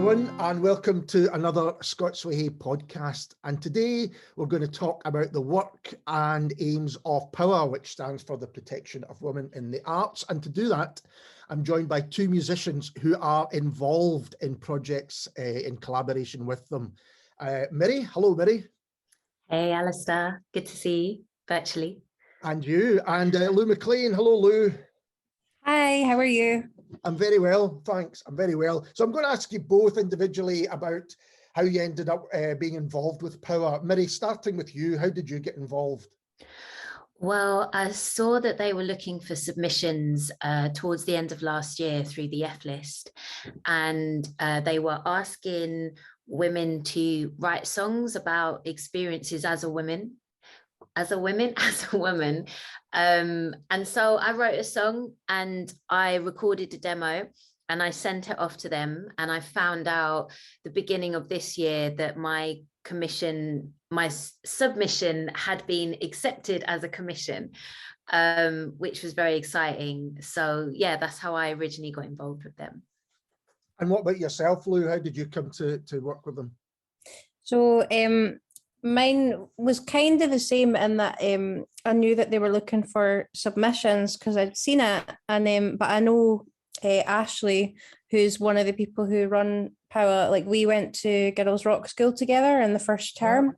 everyone, and welcome to another Scotsway podcast. And today we're going to talk about the work and aims of POWA, which stands for the Protection of Women in the Arts. And to do that, I'm joined by two musicians who are involved in projects in collaboration with them. MIRI, hello MIRI. Hey Alistair, good to see you virtually. And you, and Lou Mclean, hello Lou. Hi, how are you? I'm very well, thanks. I'm very well. So I'm going to ask you both individually about how you ended up being involved with POWA. MIRI, starting with you, how did you get involved? Well, I saw that they were looking for submissions towards the end of last year through the F list, and they were asking women to write songs about experiences as a woman. And so I wrote a song and I recorded a demo and I sent it off to them, and I found out the beginning of this year that my submission had been accepted as a commission, which was very exciting. So yeah, that's how I originally got involved with them. And what about yourself, Lou? How did you come to work with them? So mine was kind of the same in that I knew that they were looking for submissions because I'd seen it, and but I know Ashley, who's one of the people who run POWA, like we went to Girls Rock School together in the first term.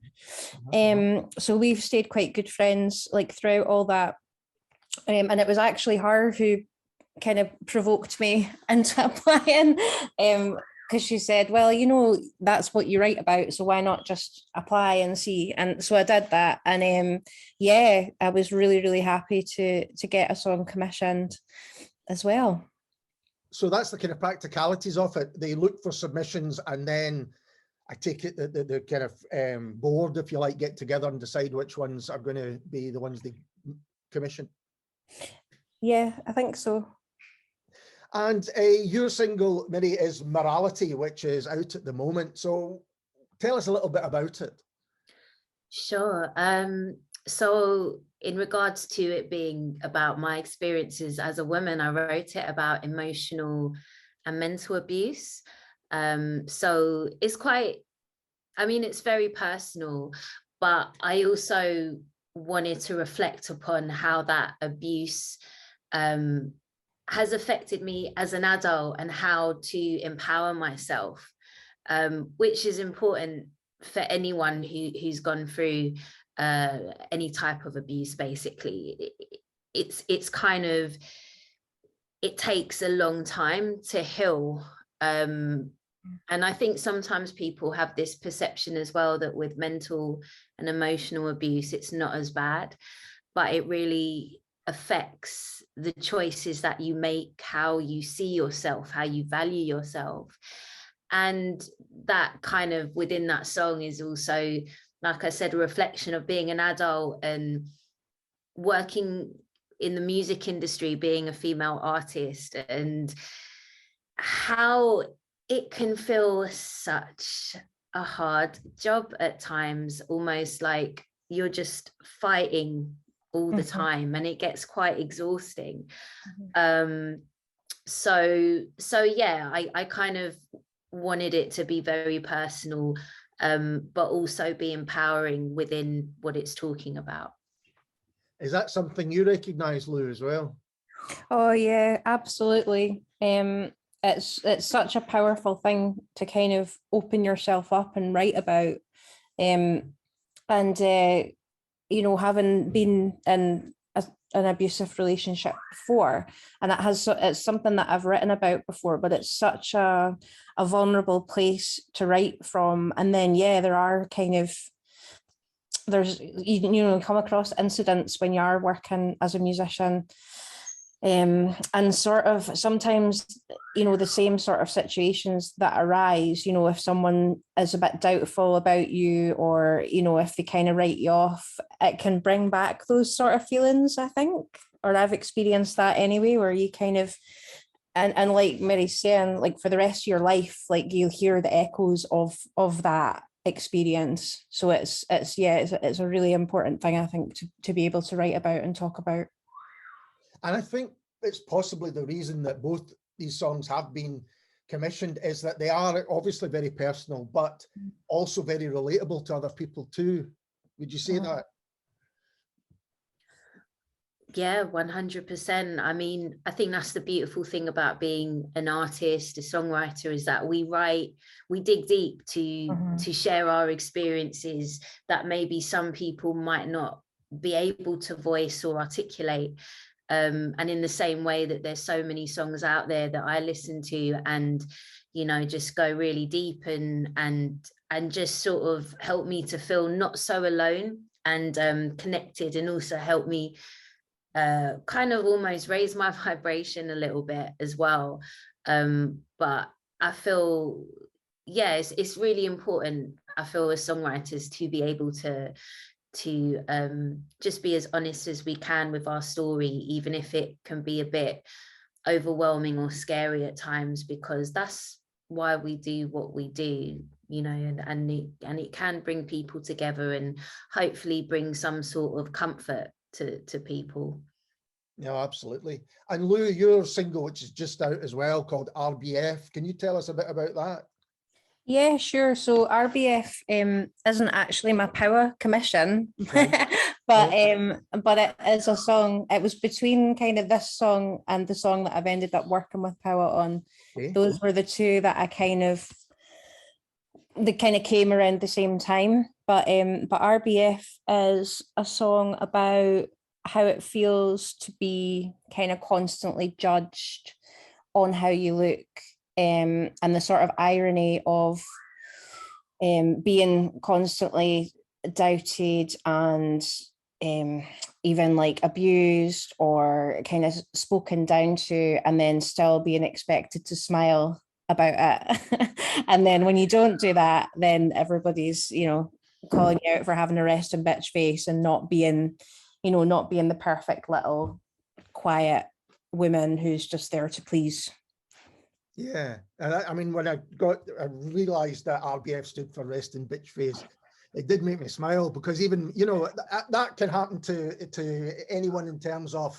So we've stayed quite good friends like throughout all that. And it was actually her who kind of provoked me into applying. Because she said, well, you know, that's what you write about, so why not just apply and see? And so I did that, and yeah, I was really happy to get a song commissioned as well. So that's the kind of practicalities of it. They look for submissions, and then I take it that the kind of board, if you like, get together and decide which ones are going to be the ones they commission. Yeah, I think so. And your single, MIRI, is Morality, which is out at the moment. So tell us a little bit about it. Sure. So in regards to it being about my experiences as a woman, I wrote it about emotional and mental abuse. So it's quite, I mean, it's very personal, but I also wanted to reflect upon how that abuse has affected me as an adult and how to empower myself, which is important for anyone who's gone through any type of abuse. Basically, it's kind of, it takes a long time to heal. And I think sometimes people have this perception as well that with mental and emotional abuse, it's not as bad, but it really affects the choices that you make, how you see yourself, how you value yourself. And that kind of within that song is also, like I said, a reflection of being an adult and working in the music industry, being a female artist, and how it can feel such a hard job at times, almost like you're just fighting all the time, and it gets quite exhausting. So yeah, I kind of wanted it to be very personal, but also be empowering within what it's talking about. Is that something you recognize, Lou, as well? Oh yeah, absolutely. It's such a powerful thing to kind of open yourself up and write about, and you know, having been in an abusive relationship before, and it's something that I've written about before, but it's such a vulnerable place to write from. And then yeah, there's you know, come across incidents when you are working as a musician, and sort of sometimes, you know, the same sort of situations that arise, you know, if someone is a bit doubtful about you, or, you know, if they kind of write you off, it can bring back those sort of feelings, I think, or I've experienced that anyway, where you kind of, and like Mary's saying, like for the rest of your life, like you'll hear the echoes of that experience. So it's a really important thing, I think, to be able to write about and talk about. And I think it's possibly the reason that both these songs have been commissioned is that they are obviously very personal, but also very relatable to other people too. Would you say that? Yeah, 100%. I mean, I think that's the beautiful thing about being an artist, a songwriter, is that we dig deep to share our experiences that maybe some people might not be able to voice or articulate. And in the same way that there's so many songs out there that I listen to and, you know, just go really deep and just sort of help me to feel not so alone and connected, and also help me kind of almost raise my vibration a little bit as well. But I feel, yeah, it's really important, I feel, as songwriters to be able to just be as honest as we can with our story, even if it can be a bit overwhelming or scary at times, because that's why we do what we do, you know, and it can bring people together and hopefully bring some sort of comfort to people. Yeah, absolutely. And Lou, your single, which is just out as well, called RBF, can you tell us a bit about that? Yeah, sure. So RBF isn't actually my POWA commission, but it is a song. It was between kind of this song and the song that I've ended up working with POWA on. Okay. Those were the two that they kind of came around the same time. But RBF is a song about how it feels to be kind of constantly judged on how you look, and the sort of irony of being constantly doubted and even like abused or kind of spoken down to, and then still being expected to smile about it. And then when you don't do that, then everybody's, you know, calling you out for having a resting bitch face and not being the perfect little quiet woman who's just there to please. Yeah, and I mean, when I realized that RBF stood for resting bitch face, it did make me smile, because even, you know, that can happen to anyone in terms of,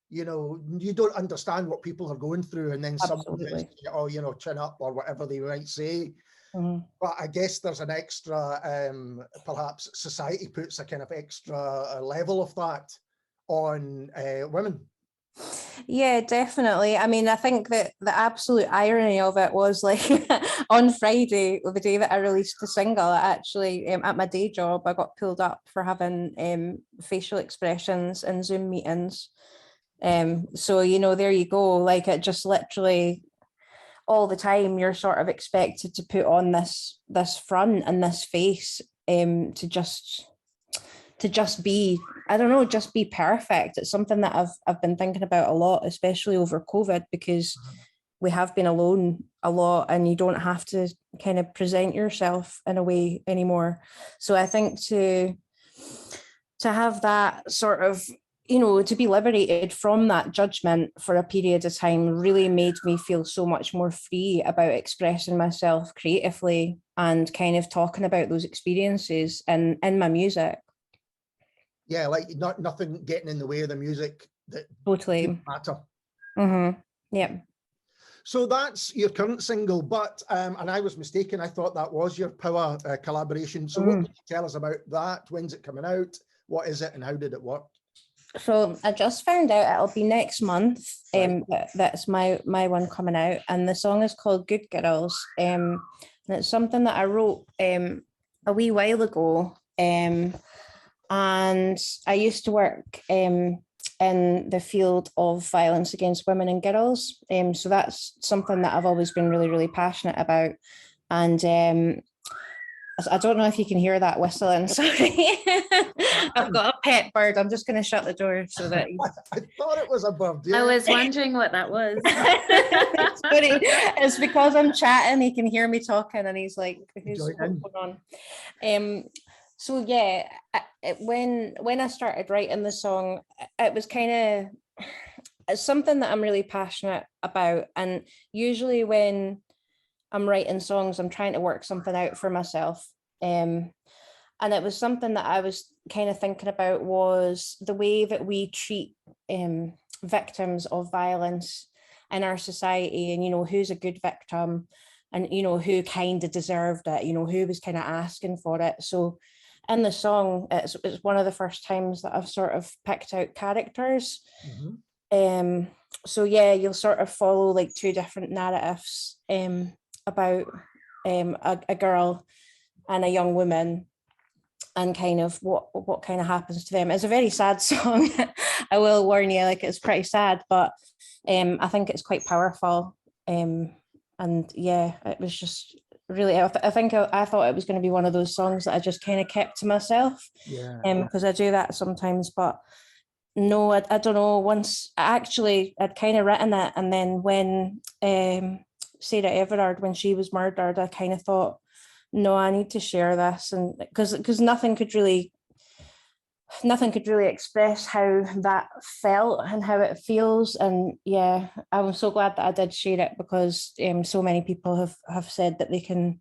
you know, you don't understand what people are going through, and then someone says, oh, you know, chin up, or whatever they might say. But I guess there's an extra, perhaps society puts a kind of extra level of that on women. Yeah, definitely. I mean, I think that the absolute irony of it was, like, on Friday, the day that I released the single, I actually, at my day job, I got pulled up for having facial expressions in Zoom meetings. So, you know, there you go. Like, it just literally all the time you're sort of expected to put on this front and this face to just be, I don't know, just be perfect. It's something that I've been thinking about a lot, especially over COVID, because we have been alone a lot and you don't have to kind of present yourself in a way anymore. So I think to have that sort of, you know, to be liberated from that judgment for a period of time really made me feel so much more free about expressing myself creatively and kind of talking about those experiences in my music. Yeah, like nothing getting in the way of the music that totally matter. Yeah. So that's your current single, but and I was mistaken, I thought that was your POWA collaboration. So what can you tell us about that? When's it coming out? What is it and how did it work? So I just found out it'll be next month. That's my one coming out, and the song is called Good Girls. And it's something that I wrote a wee while ago. And I used to work in the field of violence against women and girls. So that's something that I've always been really, really passionate about. And I don't know if you can hear that whistling. Sorry, I've got a pet bird. I'm just going to shut the door so that I thought it was a bird. Yeah. I was wondering what that was. It's because I'm chatting. He can hear me talking, and he's like, "Who's going on?" So yeah, when I started writing the song, it was kind of something that I'm really passionate about, and usually when I'm writing songs, I'm trying to work something out for myself. And it was something that I was kind of thinking about, was the way that we treat victims of violence in our society, and, you know, who's a good victim, and, you know, who kind of deserved it, you know, who was kind of asking for it. So in the song, it's one of the first times that I've sort of picked out characters. So yeah, you'll sort of follow like two different narratives about a girl and a young woman, and kind of what kind of happens to them. It's a very sad song. I will warn you, like, it's pretty sad, but I think it's quite powerful. And yeah, it was just really, I thought it was going to be one of those songs that I just kind of kept to myself, because I do that sometimes. But no, I don't know, once I'd kind of written it, and then when Sarah Everard, when she was murdered, I kind of thought, no, I need to share this, and because nothing could really express how that felt and how it feels. And yeah, I was so glad that I did share it, because so many people have said that they can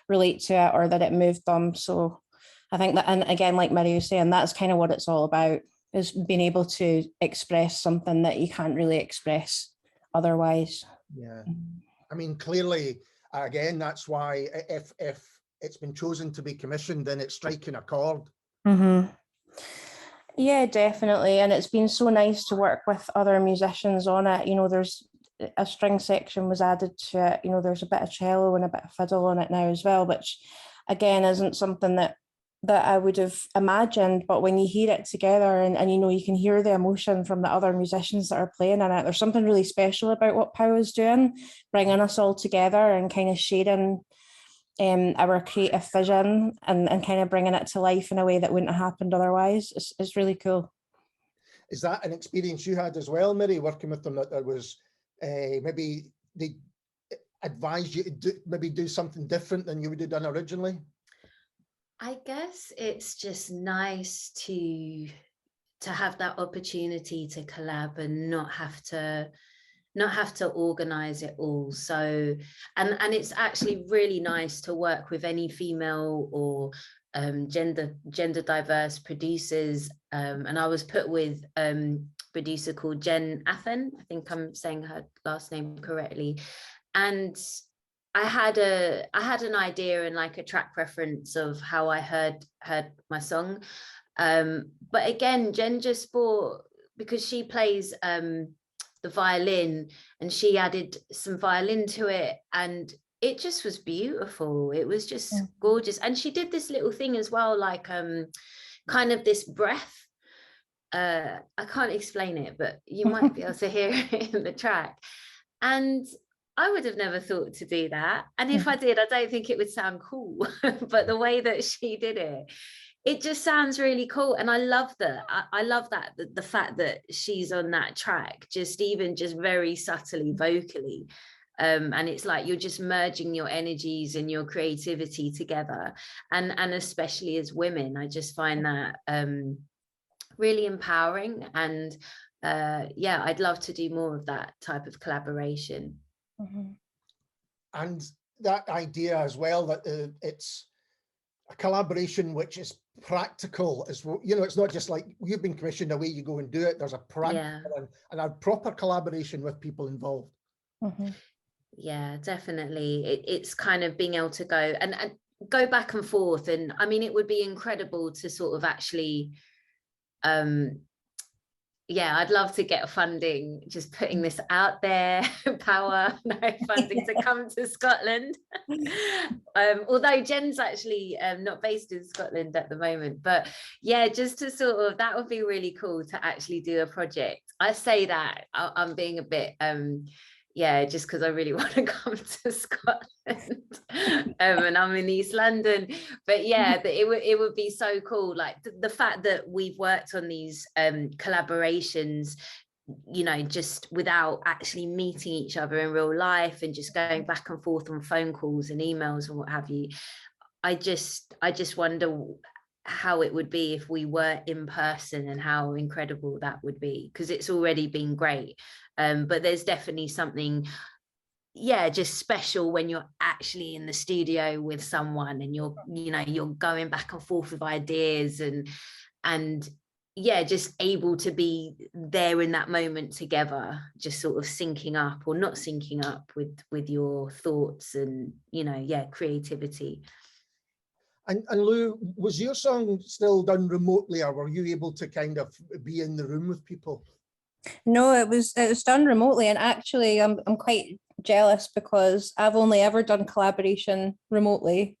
relate to it, or that it moved them. So I think that, and again, like Miri was saying, that's kind of what it's all about, is being able to express something that you can't really express otherwise. Yeah, I mean, clearly, again, that's why if it's been chosen to be commissioned, then it's striking a chord. Yeah, definitely. And it's been so nice to work with other musicians on it. You know, there's a string section was added to it. You know, there's a bit of cello and a bit of fiddle on it now as well, which again isn't something that I would have imagined. But when you hear it together, and you know, you can hear the emotion from the other musicians that are playing in it, there's something really special about what POWA is doing, bringing us all together and kind of sharing our creative vision, and kind of bringing it to life in a way that wouldn't have happened otherwise. It's really cool. Is that an experience you had as well, Miri, working with them, that there was maybe they advised you to maybe do something different than you would have done originally? I guess it's just nice to have that opportunity to collab and not have to organize it all. So and it's actually really nice to work with any female or gender diverse producers, and I was put with producer called Jen Athen, I think I'm saying her last name correctly, and I had an idea and like a track reference of how I heard my song, but again, Jen just bought, because she plays the violin, and she added some violin to it, and it just was beautiful. It was just gorgeous. And she did this little thing as well, like kind of this breath. I can't explain it, but you might be able to hear it in the track. And I would have never thought to do that. And if I did, I don't think it would sound cool. But the way that she did it, it just sounds really cool. And I love that. I love that, the fact that she's on that track, just very subtly vocally. And it's like you're just merging your energies and your creativity together. And especially as women, I just find that really empowering. And yeah, I'd love to do more of that type of collaboration. And that idea as well, that it's a collaboration which is practical, as you know, it's not just like you've been commissioned, away you go and do it. There's a practical and a proper collaboration with people involved. Yeah, definitely. It's kind of being able to go and go back and forth. And I mean, it would be incredible to sort of actually yeah, I'd love to get funding, just putting this out there. POWA, no funding to come to Scotland. Although Jen's actually not based in Scotland at the moment, but yeah, just to sort of, that would be really cool to actually do a project. I say that I'm being a bit yeah, just because I really want to come to Scotland, and I'm in East London. But yeah, it would be so cool. Like the fact that we've worked on these collaborations, you know, just without actually meeting each other in real life, and just going back and forth on phone calls and emails and what have you. I just wonder how it would be if we were in person, and how incredible that would be, because it's already been great. But there's definitely something, yeah, just special when you're actually in the studio with someone, and you're going back and forth with ideas, and yeah, just able to be there in that moment together, just sort of syncing up or not syncing up with your thoughts and, you know, yeah, creativity. And Lou, was your song still done remotely, or were you able to kind of be in the room with people? No, it was done remotely, and actually I'm quite jealous because I've only ever done collaboration remotely.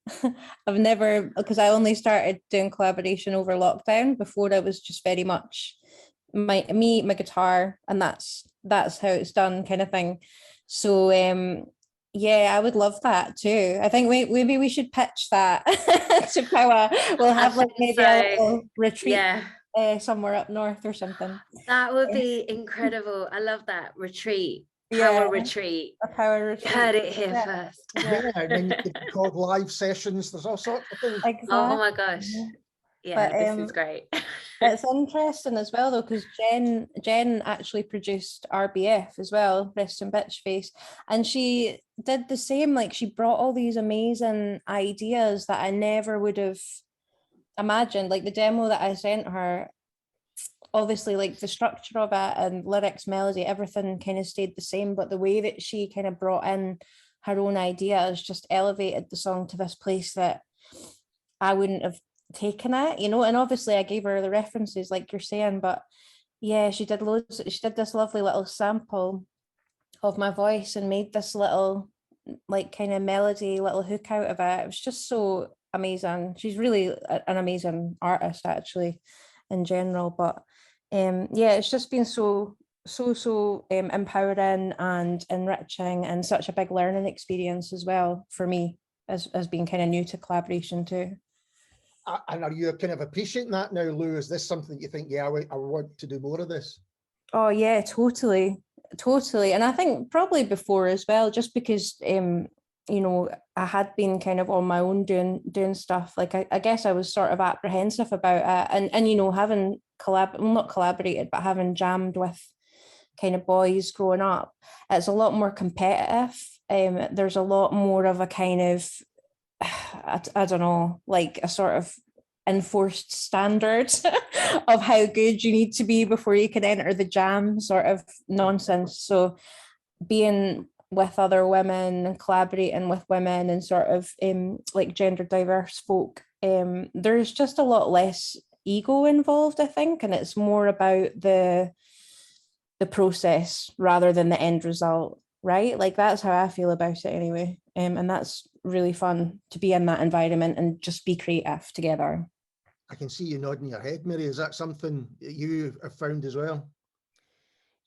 I've never, because I only started doing collaboration over lockdown. Before, I was just very much my guitar, and that's how it's done, kind of thing. So yeah, I would love that too. I think maybe we should pitch that to POWA. We'll have like maybe a little retreat. Yeah. Somewhere up north or something. That would be incredible. I love that retreat. POWA Yeah, retreat. a POWA retreat. Heard it here first. Yeah, and then you could record live sessions. There's all sorts of things. Exactly. Oh my gosh. Yeah, but, this is great. It's interesting as well though, because Jen actually produced RBF as well, Rest in Bitch Face, and she did the same. Like, she brought all these amazing ideas that I never would have imagined. Like the demo that I sent her, obviously like the structure of it and lyrics, melody, everything kind of stayed the same, but the way that she kind of brought in her own ideas just elevated the song to this place that I wouldn't have taken it, you know. And obviously I gave her the references like you're saying, but yeah, she did this lovely little sample of my voice and made this little like kind of melody, little hook out of it. It was just so amazing. She's really an amazing artist actually in general, but yeah, it's just been so empowering and enriching, and such a big learning experience as well for me as being kind of new to collaboration too. And are you kind of appreciating that now, Lou? Is this something that you think, yeah, I want to do more of this? Oh yeah, totally. And I think probably before as well, just because you know, I had been kind of on my own doing stuff. Like I guess I was sort of apprehensive about it, and you know, having not collaborated, but having jammed with kind of boys growing up, it's a lot more competitive. There's a lot more of a kind of I don't know, like a sort of enforced standard of how good you need to be before you can enter the jam sort of nonsense. So being with other women and collaborating with women and sort of like gender diverse folk, there's just a lot less ego involved, I think, and it's more about the process rather than the end result, right? Like that's how I feel about it anyway. And that's really fun to be in that environment and just be creative together. I can see you nodding your head, Miri. Is that something you have found as well?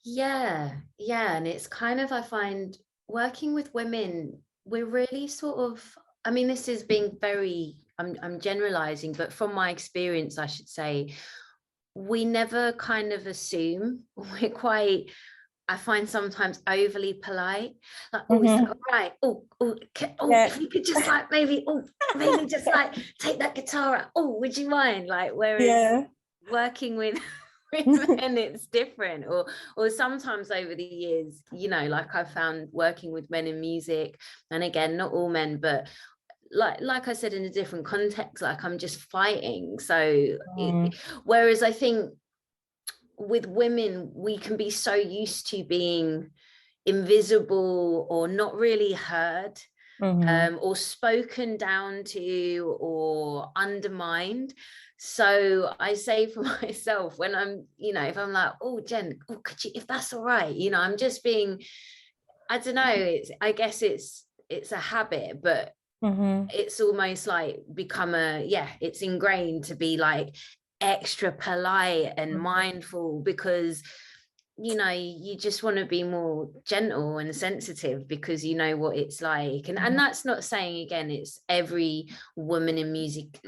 Yeah, and it's kind of, I find working with women, we're really sort of, I mean, this is being very, I'm generalizing, but from my experience, I should say, we never kind of assume. We're quite, I find sometimes overly polite, like, oh, is that all right? Yeah. If you could just like maybe just like take that guitar out. Oh, would you mind? Like, whereas working with men, it's different. Or sometimes over the years, you know, like I found working with men in music, and again, not all men, but like I said, in a different context, like I'm just fighting. So whereas I think with women, we can be so used to being invisible or not really heard, or spoken down to or undermined. So I say for myself, when I'm, you know, if I'm like, oh, Jen, oh, could you, if that's all right, you know, I'm just being, I don't know, I guess it's a habit, but it's almost like become it's ingrained to be like extra polite and mindful, because you know, you just want to be more gentle and sensitive because you know what it's like. And that's not saying, again, it's every woman in music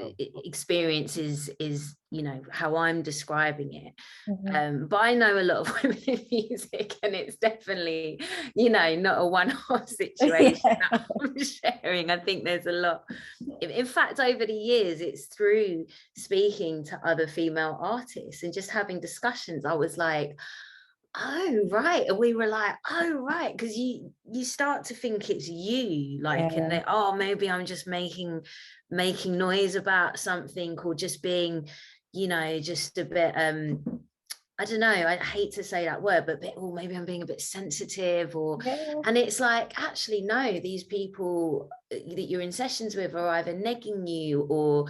experience is, you know, how I'm describing it. But I know a lot of women in music, and it's definitely, you know, not a one-off situation that I'm sharing. I think there's a lot. In fact, over the years, it's through speaking to other female artists and just having discussions, I was like, oh right, and we were like, oh right, because you start to think it's you, like, and they, oh, maybe I'm just making noise about something, or just being, you know, just a bit, I don't know, I hate to say that word, but oh, maybe I'm being a bit sensitive, or, and it's like, actually, no, these people that you're in sessions with are either negging you or,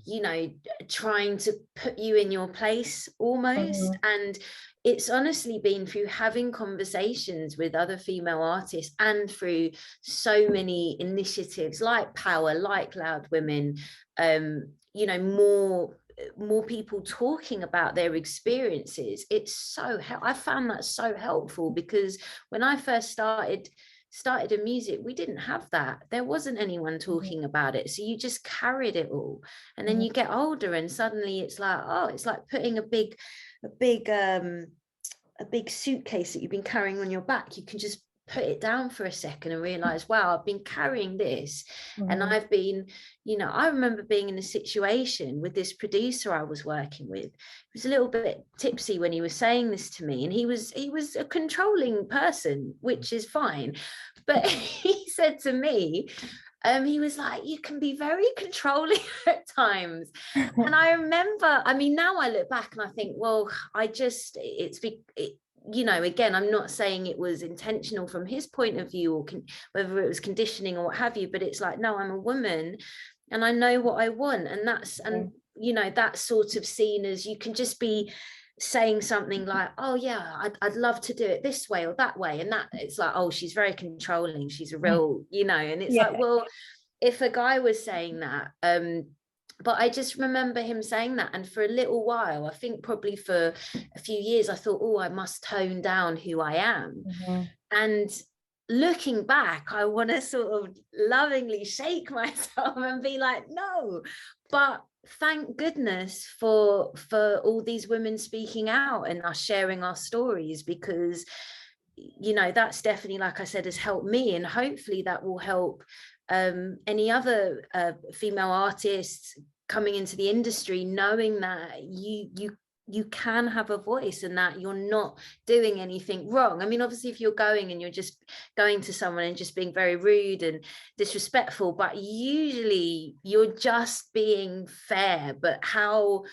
you know, trying to put you in your place almost. And it's honestly been through having conversations with other female artists and through so many initiatives like POWA, like Loud Women, you know, more people talking about their experiences. It's so, I found that so helpful, because when I first started in music, we didn't have that. There wasn't anyone talking about it, so you just carried it all. And then you get older and suddenly it's like, oh, it's like putting a big suitcase that you've been carrying on your back. You can just put it down for a second and realize, wow, I've been carrying this. And I've been, you know, I remember being in a situation with this producer I was working with. He was a little bit tipsy when he was saying this to me, and he was a controlling person, which is fine. But he said to me, he was like, you can be very controlling at times. And I remember, I mean, now I look back and I think, well, you know, again, I'm not saying it was intentional from his point of view, or whether it was conditioning or what have you, but it's like, no, I'm a woman and I know what I want. And that's, and you know, that's sort of seen as, you can just be saying something like, oh yeah, I'd love to do it this way or that way, and that it's like, oh, she's very controlling, she's a real, you know. And it's like, well, if a guy was saying that, but I just remember him saying that, and for a little while, I think probably for a few years, I thought, oh, I must tone down who I am. And looking back, I want to sort of lovingly shake myself and be like, no. But thank goodness for all these women speaking out and us sharing our stories, because, you know, that's definitely, like I said, has helped me, and hopefully that will help any other female artists coming into the industry, knowing that you can have a voice and that you're not doing anything wrong. I mean, obviously, if you're going and you're just going to someone and just being very rude and disrespectful, but usually you're just being fair. But how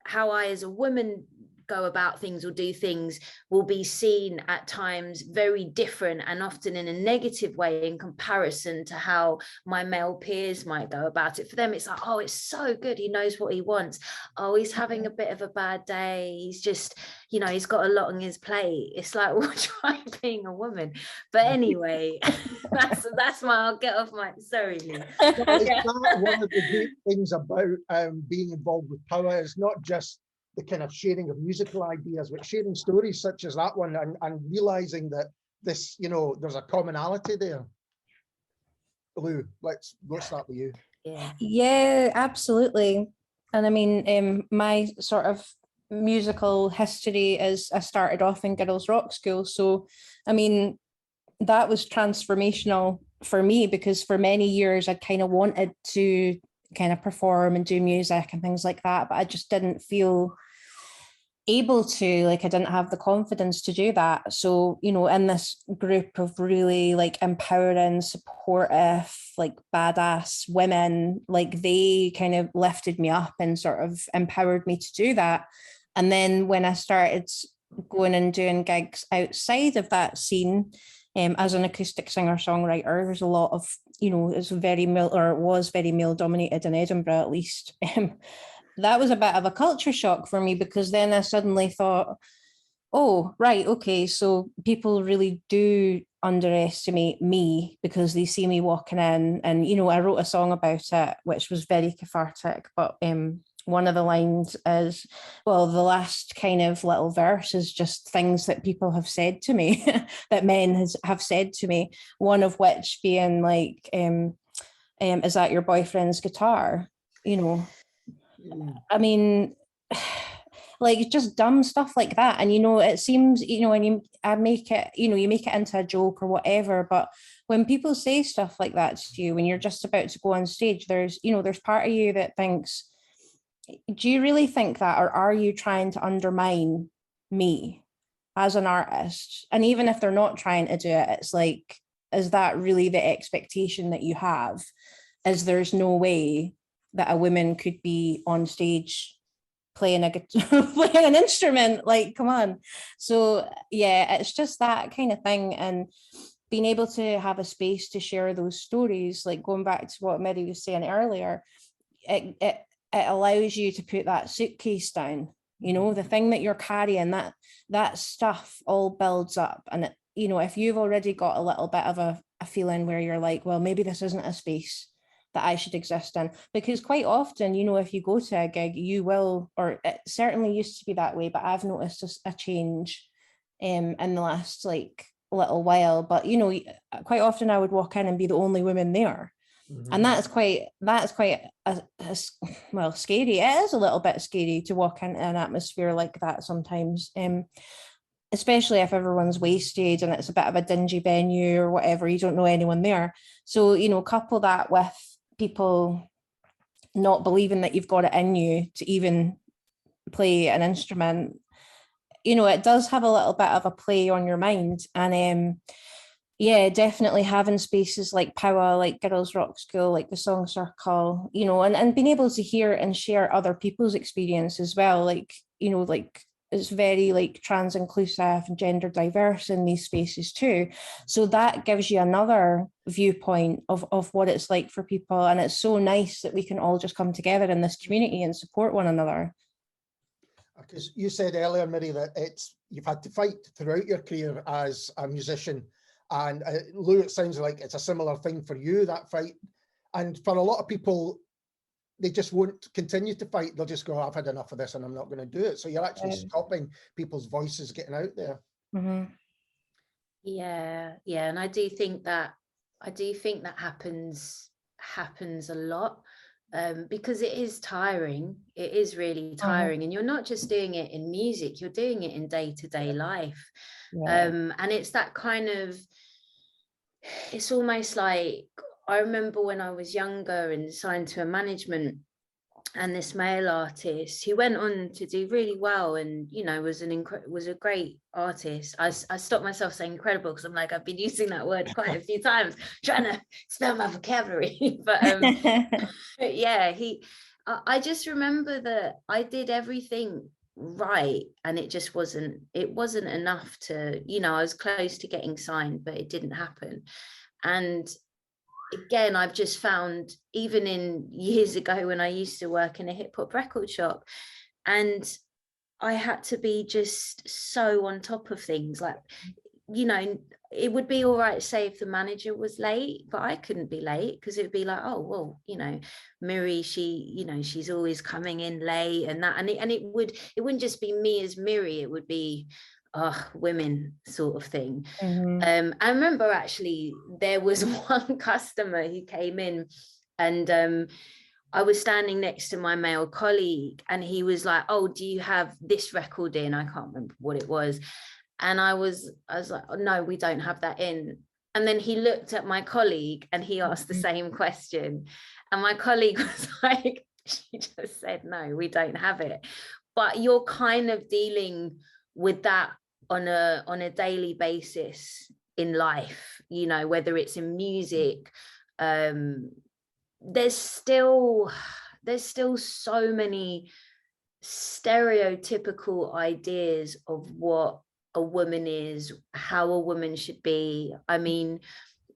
I as a woman go about things or do things will be seen at times very different, and often in a negative way in comparison to how my male peers might go about it. For them, it's like, oh, it's so good, he knows what he wants. Oh, he's having a bit of a bad day, he's just, you know, he's got a lot on his plate. It's like, well, try being a woman. But anyway, that's my, I'll get off my, sorry, Lou. Is that one of the great things about being involved with POWA? Is not just the kind of sharing of musical ideas, but sharing stories such as that one, and realizing that this, you know, there's a commonality there. Lou, let's start with you. Yeah, absolutely. And I mean, my sort of musical history is, I started off in girls' rock school. So, I mean, that was transformational for me, because for many years I'd kind of wanted to kind of perform and do music and things like that, but I just didn't feel able to, like, I didn't have the confidence to do that. So, you know, in this group of really like empowering, supportive, like badass women, like they kind of lifted me up and sort of empowered me to do that. And then when I started going and doing gigs outside of that scene, as an acoustic singer-songwriter, there's a lot of, you know, it's very male, or it was very male dominated in Edinburgh, at least. That was a bit of a culture shock for me, because then I suddenly thought, oh, right, okay, so people really do underestimate me because they see me walking in. And, you know, I wrote a song about it, which was very cathartic, but one of the lines is, well, the last kind of little verse is just things that people have said to me, that men have said to me, one of which being like, is that your boyfriend's guitar? You know, I mean, like just dumb stuff like that. And, you know, it seems, you know, and I make it, you know, you make it into a joke or whatever, but when people say stuff like that to you, when you're just about to go on stage, there's, you know, there's part of you that thinks, do you really think that, or are you trying to undermine me as an artist? And even if they're not trying to do it, it's like, is that really the expectation that you have? Is there's no way that a woman could be on stage playing playing an instrument, like, come on. So yeah, it's just that kind of thing, and being able to have a space to share those stories, like going back to what Miri was saying earlier, it allows you to put that suitcase down, you know, the thing that you're carrying, that stuff all builds up. And it, you know, if you've already got a little bit of a feeling where you're like, well, maybe this isn't a space that I should exist in, because quite often, you know, if you go to a gig, you will, or it certainly used to be that way, but I've noticed a change in the last like little while. But you know, quite often I would walk in and be the only woman there. And that's quite well, scary. It is a little bit scary to walk into an atmosphere like that sometimes, especially if everyone's wasted and it's a bit of a dingy venue or whatever, you don't know anyone there. So, you know, couple that with people not believing that you've got it in you to even play an instrument, you know, it does have a little bit of a play on your mind. And yeah, definitely having spaces like POWA, like Girls Rock School, like the Song Circle, you know, and being able to hear and share other people's experience as well. Like, you know, like it's very like trans inclusive and gender diverse in these spaces too. So that gives you another viewpoint of what it's like for people. And it's so nice that we can all just come together in this community and support one another. Because you said earlier, Miri, that you've had to fight throughout your career as a musician. And Lou, it sounds like it's a similar thing for you, that fight. And for a lot of people, they just won't continue to fight. They'll just go, I've had enough of this and I'm not going to do it. So you're actually stopping people's voices getting out there. Yeah. And I do think that happens a lot, because it is tiring. It is really tiring. And you're not just doing it in music, you're doing it in day-to-day life. And it's that kind of, it's almost like, I remember when I was younger and signed to a management, and this male artist who went on to do really well, and you know, was a great artist. I stopped myself saying incredible because I'm like, I've been using that word quite a few times, trying to spell my vocabulary. But yeah, I just remember that I did everything right, and it just wasn't enough to, you know, I was close to getting signed, but it didn't happen. And again, I've just found, even in years ago when I used to work in a hip hop record shop, and I had to be just so on top of things, like, you know, it would be all right, say, if the manager was late, but I couldn't be late because it would be like, oh, well, you know, Miri, you know, she's always coming in late, and that, and it wouldn't just be me as Miri, it would be women sort of thing. I remember actually there was one customer who came in, and I was standing next to my male colleague, and he was like, oh, do you have this record in? I can't remember what it was. And I was like, oh, no, we don't have that in. And then he looked at my colleague and he asked the same question. And my colleague was like, she just said, no, we don't have it. But you're kind of dealing with that on a daily basis in life, you know, whether it's in music. There's still so many stereotypical ideas of what a woman is, how a woman should be. I mean,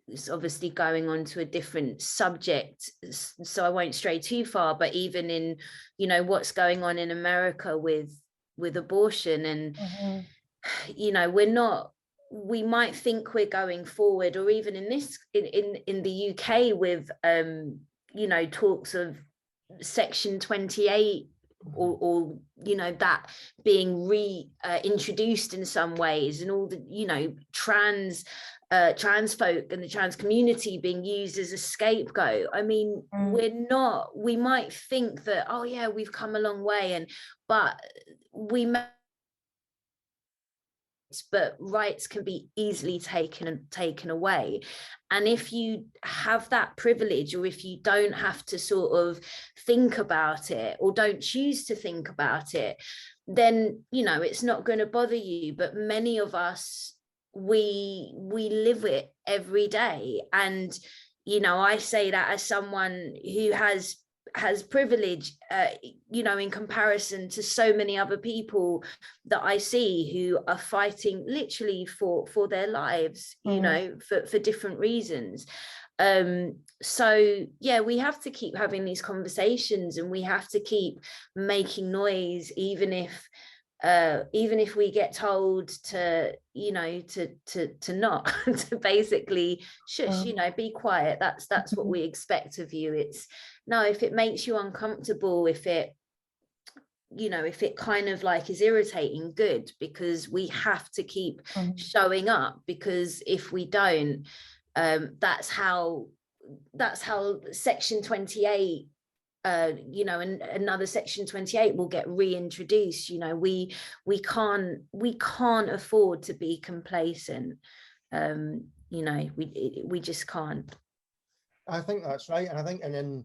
it's obviously going on to a different subject, so I won't stray too far, but even in, you know, what's going on in America with abortion, and you know, we might think we're going forward, or even in the UK with you know, talks of Section 28, or you know, that being reintroduced in some ways, and all the, you know, trans folk and the trans community being used as a scapegoat. I mean, we might think that, oh yeah, we've come a long way, but rights can be easily taken away. And if you have that privilege, or if you don't have to sort of think about it, or don't choose to think about it, then, you know, it's not going to bother you. But many of us, we live it every day. And, you know, I say that as someone who has has privilege, you know, in comparison to so many other people that I see who are fighting literally for their lives, you know, for different reasons. So yeah, we have to keep having these conversations, and we have to keep making noise, even if we get told to, you know, to not to basically shush, you know, be quiet. That's what we expect of you. It's no, if it makes you uncomfortable, if it, you know, if it kind of like is irritating, good, because we have to keep showing up, because if we don't, that's how section 28, you know, and another section 28 will get reintroduced. You know, we can't afford to be complacent. You know, we just can't. I think that's right. And I think, and then,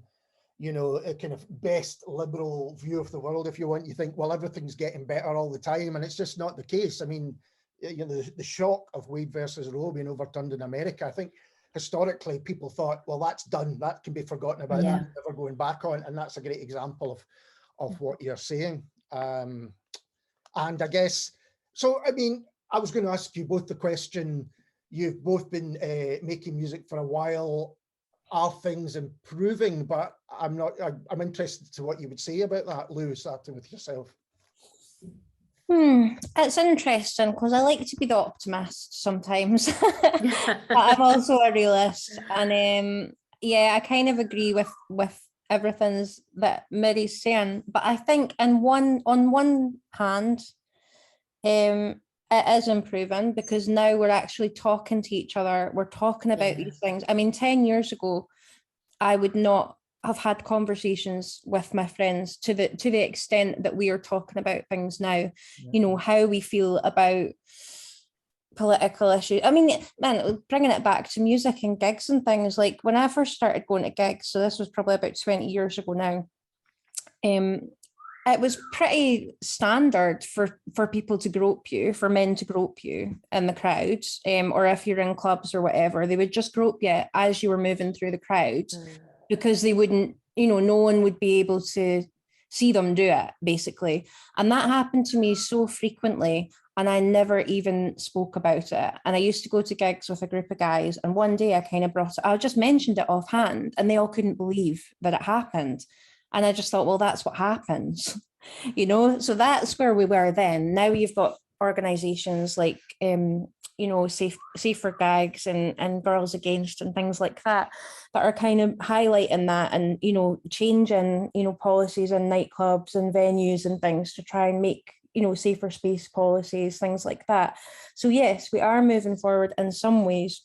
you know, a kind of best liberal view of the world, if you want, you think, well, everything's getting better all the time, and it's just not the case. I mean, you know, the shock of Wade versus Roe being overturned in America, I think historically people thought, well, that's done, that can be forgotten about, that's never going back on, and that's a great example of what you're saying. And I guess, so, I mean, I was going to ask you both the question, you've both been making music for a while. Are things improving? But I'm interested to what you would say about that, Lou, starting with yourself. It's interesting because I like to be the optimist sometimes, but I'm also a realist, and yeah, I kind of agree with everything that Miri's saying. But I think on one hand, it is improving, because now we're actually talking to each other. We're talking about these things. I mean, 10 years ago, I would not have had conversations with my friends to the extent that we are talking about things now. You know, how we feel about political issues. I mean, man, bringing it back to music and gigs and things, like when I first started going to gigs, so this was probably about 20 years ago now, it was pretty standard for people to grope you, for men to grope you in the crowd, or if you're in clubs or whatever, they would just grope you as you were moving through the crowd, because they wouldn't, you know, no one would be able to see them do it, basically. And that happened to me so frequently, and I never even spoke about it. And I used to go to gigs with a group of guys, and one day I just mentioned it offhand, and they all couldn't believe that it happened. And I just thought, well, that's what happens, you know? So that's where we were then. Now you've got organizations like, you know, Safer Gags and Girls Against and things like that are kind of highlighting that, and, you know, changing, you know, policies in nightclubs and venues and things to try and make, you know, safer space policies, things like that. So yes, we are moving forward in some ways.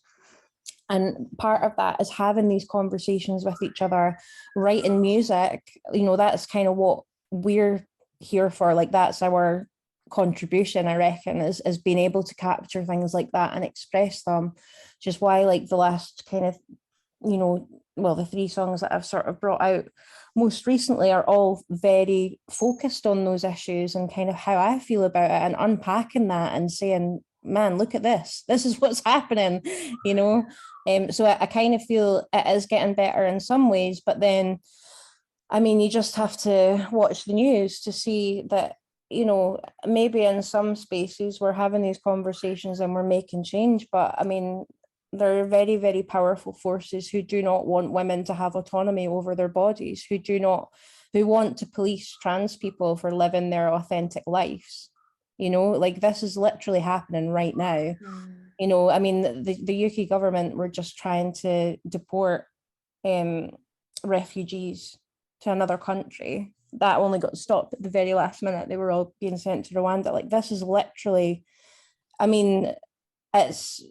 And part of that is having these conversations with each other, writing music. You know, that's kind of what we're here for. Like, that's our contribution, I reckon, is being able to capture things like that and express them, which is why, like, the last kind of, you know, well, the 3 songs that I've sort of brought out most recently are all very focused on those issues and kind of how I feel about it, and unpacking that and saying, man, look at this is what's happening, you know. So I kind of feel it is getting better in some ways, but then, I mean, you just have to watch the news to see that, you know, maybe in some spaces we're having these conversations and we're making change, but I mean, there are very, very powerful forces who do not want women to have autonomy over their bodies, who want to police trans people for living their authentic lives. You know, like, this is literally happening right now. You know, I mean, the UK government were just trying to deport refugees to another country. That only got stopped at the very last minute. They were all being sent to Rwanda. Like, this is literally, I mean, it's,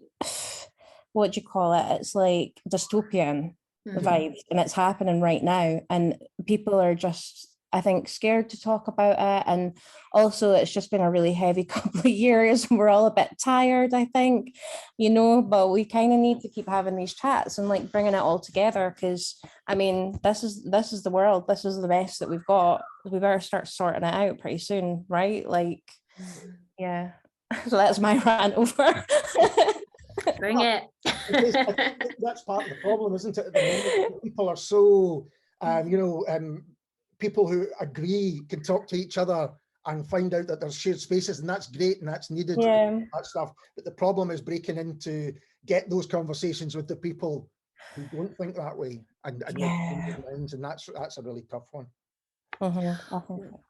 what do you call it? It's like dystopian vibes, and it's happening right now. And people are just, I think, scared to talk about it. And also, it's just been a really heavy couple of years, and we're all a bit tired, I think, you know, but we kind of need to keep having these chats and, like, bringing it all together, because, I mean, this is the world, this is the best that we've got. We better start sorting it out pretty soon, right? Like, yeah. So that's my rant over. Bring it. I think that's part of the problem, isn't it? At the moment, people are so, you know, people who agree can talk to each other and find out that there's shared spaces, and that's great and that's needed, that stuff. But the problem is breaking into get those conversations with the people who don't think that way, and and that's a really tough one.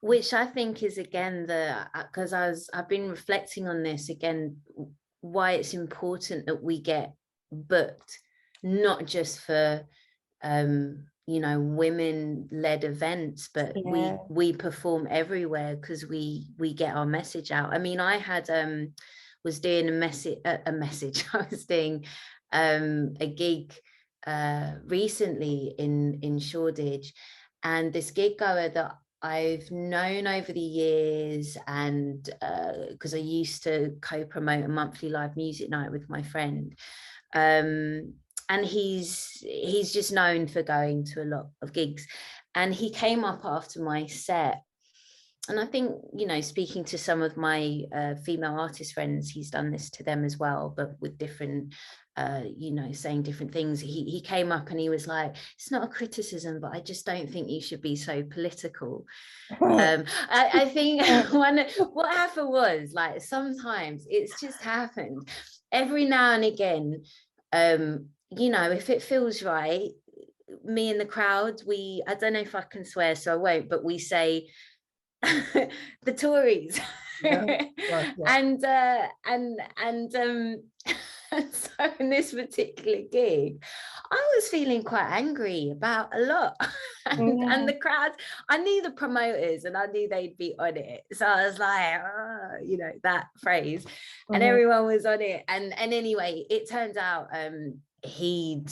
Which I think is, again, because I've been reflecting on this again, why it's important that we get booked, not just for women-led events, but we perform everywhere because we get our message out. I mean, I had was doing a message I was doing a gig recently in Shoreditch, and this gig goer that I've known over the years, and because I used to co-promote a monthly live music night with my friend, and he's just known for going to a lot of gigs, and he came up after my set, and I think, speaking to some of my female artist friends, he's done this to them as well, but with different saying different things. He came up and he was like, it's not a criticism, but I just don't think you should be so political. I think what happened was, like, sometimes it's just happened every now and again, if it feels right, me and the crowd, I don't know if I can swear, so I won't, but we say the Tories. And so in this particular gig, I was feeling quite angry about a lot. And the crowd, I knew the promoters and I knew they'd be on it, so I was like, that phrase, and everyone was on it, and anyway, it turned out he'd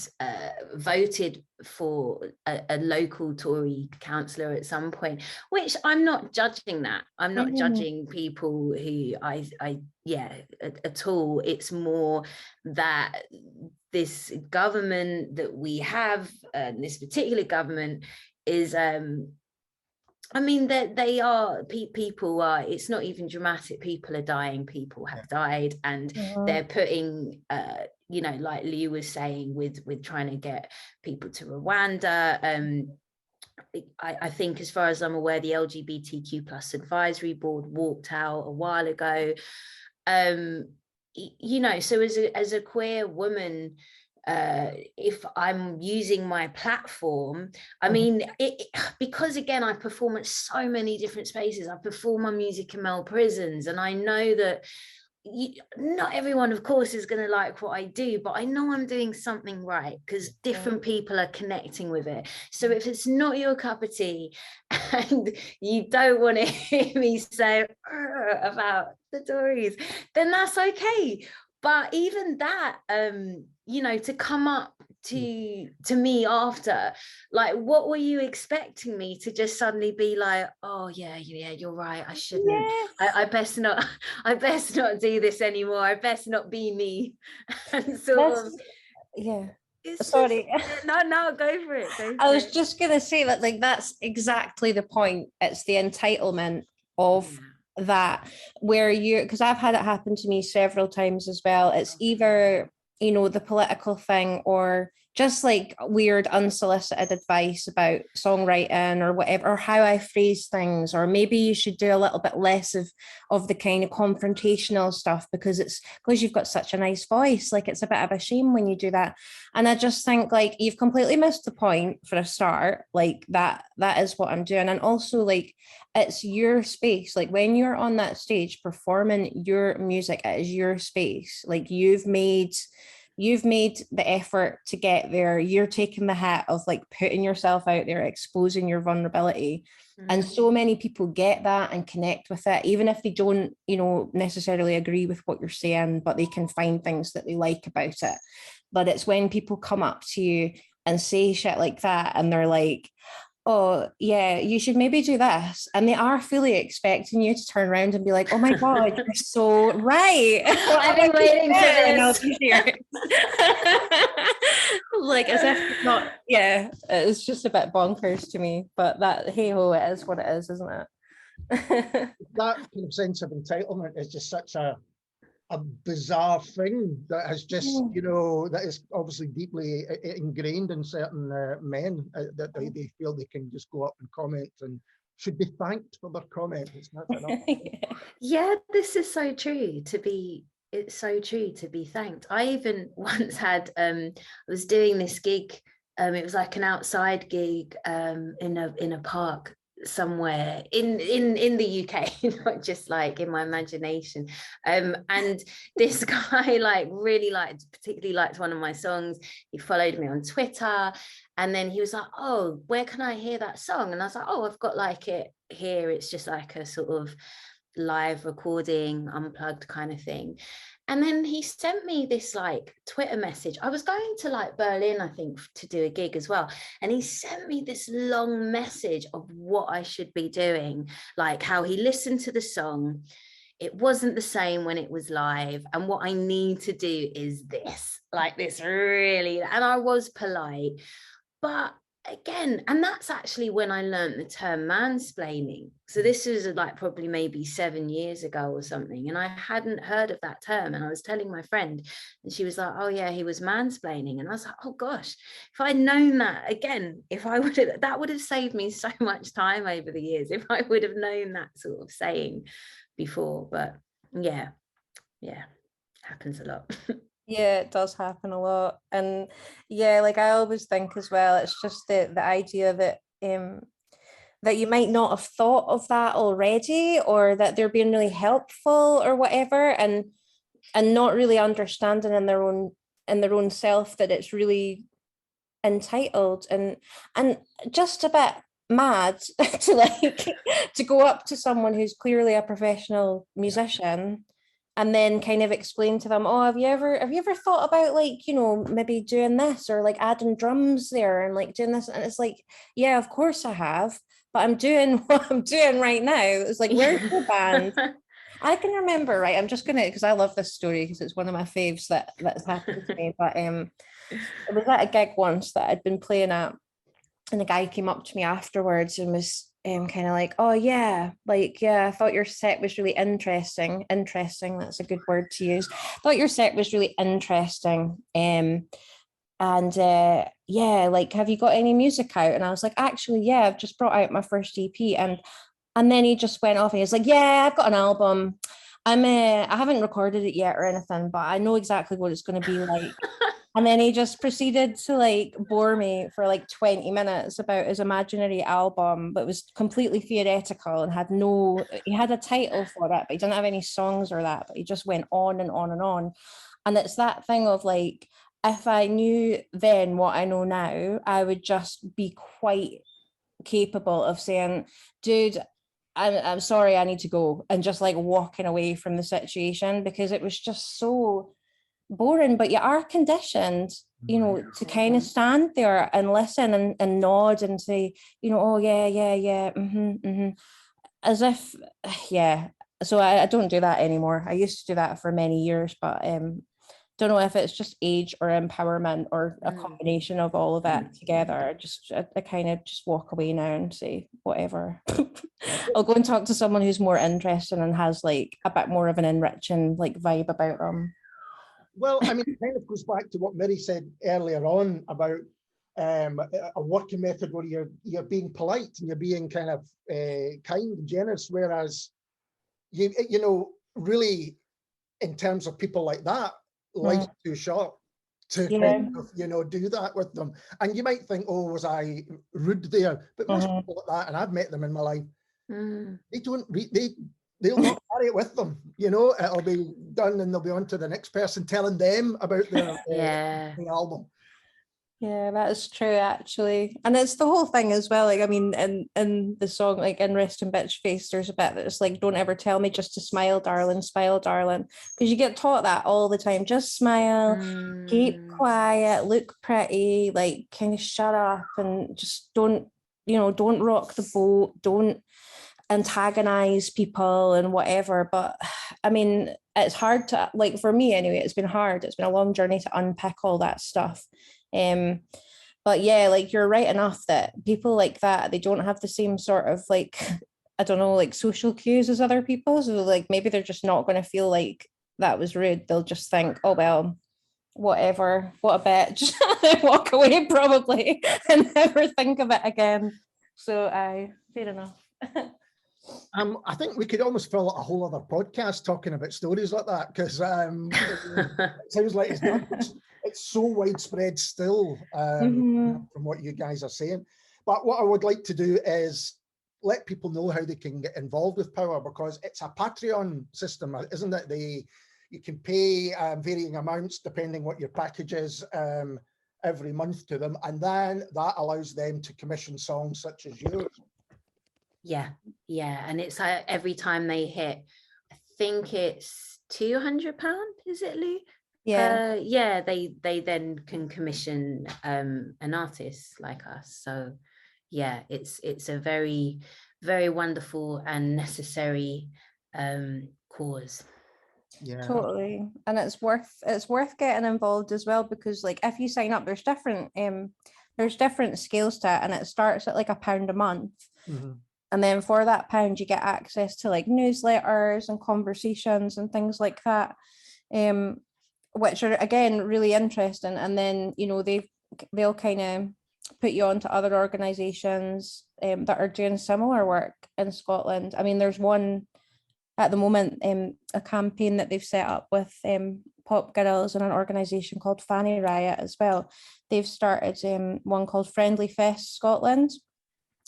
voted for a local Tory councillor at some point, which I'm not judging that. I'm not judging people who at all. It's more that this government that we have, this particular government, is that they are people are, it's not even dramatic, people are dying, people have died, and they're putting like Lou was saying, with trying to get people to Rwanda. I think, as far as I'm aware, the LGBTQ plus advisory board walked out a while ago. So as a queer woman, if I'm using my platform, because again, I perform at so many different spaces. I perform my music in male prisons, and I know that not everyone, of course, is going to like what I do, but I know I'm doing something right because different people are connecting with it. So if it's not your cup of tea and you don't want to hear me say about the Tories, then that's okay. But even that, to come up to me after, like, what were you expecting me to just suddenly be like, oh yeah, you're right, I shouldn't, I best not do this anymore, I best not be me, and sorry, no, go for it. I was just gonna say that, like, that's exactly the point. It's the entitlement of that, where because I've had it happen to me several times as well. It's either the political thing, or just like weird unsolicited advice about songwriting or whatever, or how I phrase things, or maybe you should do a little bit less of the kind of confrontational stuff because you've got such a nice voice. Like, it's a bit of a shame when you do that. And I just think, like, you've completely missed the point for a start. Like, that is what I'm doing. And also, like, it's your space. Like, when you're on that stage performing your music, it is your space. Like, you've made the effort to get there. You're taking the hit of, like, putting yourself out there, exposing your vulnerability. And so many people get that and connect with it, even if they don't, necessarily agree with what you're saying, but they can find things that they like about it. But it's when people come up to you and say shit like that, and they're like, oh yeah, you should maybe do this, and they are fully expecting you to turn around and be like, oh my god, you're so right. I've been waiting for this. Like, as if not. It's just a bit bonkers to me, but that, hey ho, it is what it is, isn't it? That kind of sense of entitlement is just such a a bizarre thing that has just, you know, that is obviously deeply ingrained in certain men, that they feel they can just go up and comment and should be thanked for their comment. It's not enough. Yeah, this is so true to be. It's so true to be thanked. I even once had I was doing this gig. It was like an outside gig in a park somewhere in the UK, not just like in my imagination. And this guy like really particularly liked one of my songs. He followed me on Twitter, and then he was like, "Oh, where can I hear that song?" And I was like, "Oh, I've got like it here. It's just like a sort of live recording, unplugged kind of thing." And then he sent me this like Twitter message. I was going to like Berlin, I think, to do a gig as well. And he sent me this long message of what I should be doing, like how he listened to the song. It wasn't the same when it was live. And what I need to do is this, like this really. And I was polite. But again, and that's actually when I learned the term mansplaining. So this is like probably maybe 7 years ago or something, and I hadn't heard of that term. And I was telling my friend, and she was like, "Oh yeah, he was mansplaining." And I was like, "Oh gosh, if I'd known that, again, if I would have, that would have saved me so much time over the years if I would have known that sort of saying before." But yeah, happens a lot. Yeah, it does happen a lot. And yeah, like I always think as well, it's just the idea that that you might not have thought of that already, or that they're being really helpful or whatever, and not really understanding in their own self that it's really entitled and just a bit mad to like to go up to someone who's clearly a professional musician and then kind of explain to them, "Oh, have you ever thought about like, you know, maybe doing this or like adding drums there and like doing this?" And it's like, "Yeah, of course I have, but I'm doing what I'm doing right now." It's like, "Where's the band?" I can remember, right? I'm just gonna, because I love this story because it's one of my faves that's happened to me. But it was at a gig once that I'd been playing at, and the guy came up to me afterwards and was kind of like, "Oh yeah, like yeah, I thought your set was really interesting." Interesting, that's a good word to use. "Thought your set was really interesting. And yeah, like, have you got any music out?" And I was like, "Actually, yeah, I've just brought out my first EP." And then he just went off and he was like, "Yeah, I've got an album. I haven't recorded it yet or anything, but I know exactly what it's going to be like." And then he just proceeded to like bore me for like 20 minutes about his imaginary album, but was completely theoretical and he had a title for it, but he didn't have any songs or that, but he just went on and on and on. And it's that thing of like, if I knew then what I know now, I would just be quite capable of saying, "Dude, I'm sorry, I need to go," and just like walking away from the situation, because it was just so boring. But you are conditioned, you know, to kind of stand there and listen and nod and say, you know, "Oh yeah, as if, yeah." So I don't do that anymore. I used to do that for many years, but don't know if it's just age or empowerment or a combination of all of that together. I kind of just walk away now and say whatever. I'll go and talk to someone who's more interesting and has like a bit more of an enriching like vibe about them. Well, I mean, it kind of goes back to what Miri said earlier on about a working method where you're being polite and you're being kind of kind and generous, whereas you know, really, in terms of people like that, life's too short to kind of, you know, do that with them. And you might think, "Oh, was I rude there?" But most people like that, and I've met them in my life, they'll not carry it with them. You know, it'll be done and they'll be on to the next person telling them about their the album. Yeah, that is true actually. And it's the whole thing as well. Like, I mean, in the song, like in Rest in Bitch Face, there's a bit that's like, "Don't ever tell me just to smile, darling, darling." Because you get taught that all the time. Just smile, keep quiet, look pretty, like kind of shut up and just don't rock the boat, don't antagonize people and whatever. But I mean, it's hard to, like, for me anyway, it's been hard. It's been a long journey to unpick all that stuff. But yeah, like you're right enough that people like that, they don't have the same sort of like, I don't know, like social cues as other people. So like maybe they're just not going to feel like that was rude, they'll just think, oh, well, whatever, what a bitch, and walk away probably and never think of it again. So fair enough. I think we could almost fill a whole other podcast talking about stories like that, because it sounds like it's so widespread still, from what you guys are saying. But what I would like to do is let people know how they can get involved with POWA, because it's a Patreon system, isn't it? You can pay varying amounts depending what your package is every month to them, and then that allows them to commission songs such as yours. Yeah, and it's every time they hit, I think it's £200, is it, Lou? Yeah. They then can commission an artist like us. So yeah, it's a very, very wonderful and necessary cause. Yeah, totally. And it's worth getting involved as well, because like if you sign up, there's different scales to it, and it starts at like £1 a month. And then for that £1, you get access to like newsletters and conversations and things like that, which are again really interesting. And then, you know, they'll kind of put you on to other organisations that are doing similar work in Scotland. I mean, there's one at the moment, a campaign that they've set up with pop girls and an organisation called Fanny Riot as well. They've started one called Friendly Fest Scotland.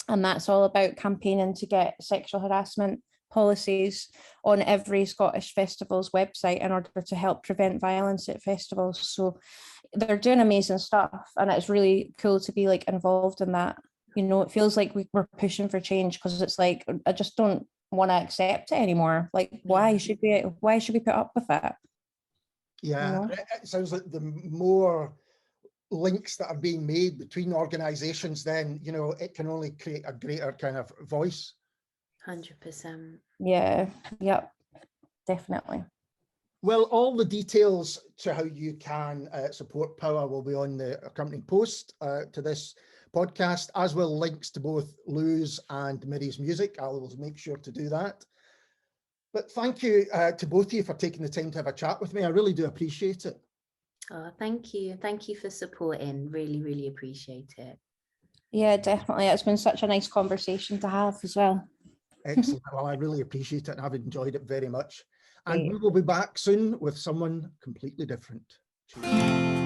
And that's all about campaigning to get sexual harassment policies on every Scottish festival's website in order to help prevent violence at festivals. So they're doing amazing stuff, and it's really cool to be like involved in that. You know, it feels like we're pushing for change, because it's like, I just don't want to accept it anymore. Like, why should we put up with it? Yeah, you know? It sounds like the more links that are being made between organizations, then, you know, it can only create a greater kind of voice. 100%. Yeah, yep, definitely. Well, all the details to how you can support POWA will be on the accompanying post to this podcast, as well links to both Lou's and Miri's music. I will make sure to do that. But thank you to both of you for taking the time to have a chat with me. I really do appreciate it. Oh, thank you. Thank you for supporting. Really, really appreciate it. Yeah, definitely. It's been such a nice conversation to have as well. Excellent. Well, I really appreciate it, and I've enjoyed it very much. And we will be back soon with someone completely different. Cheers.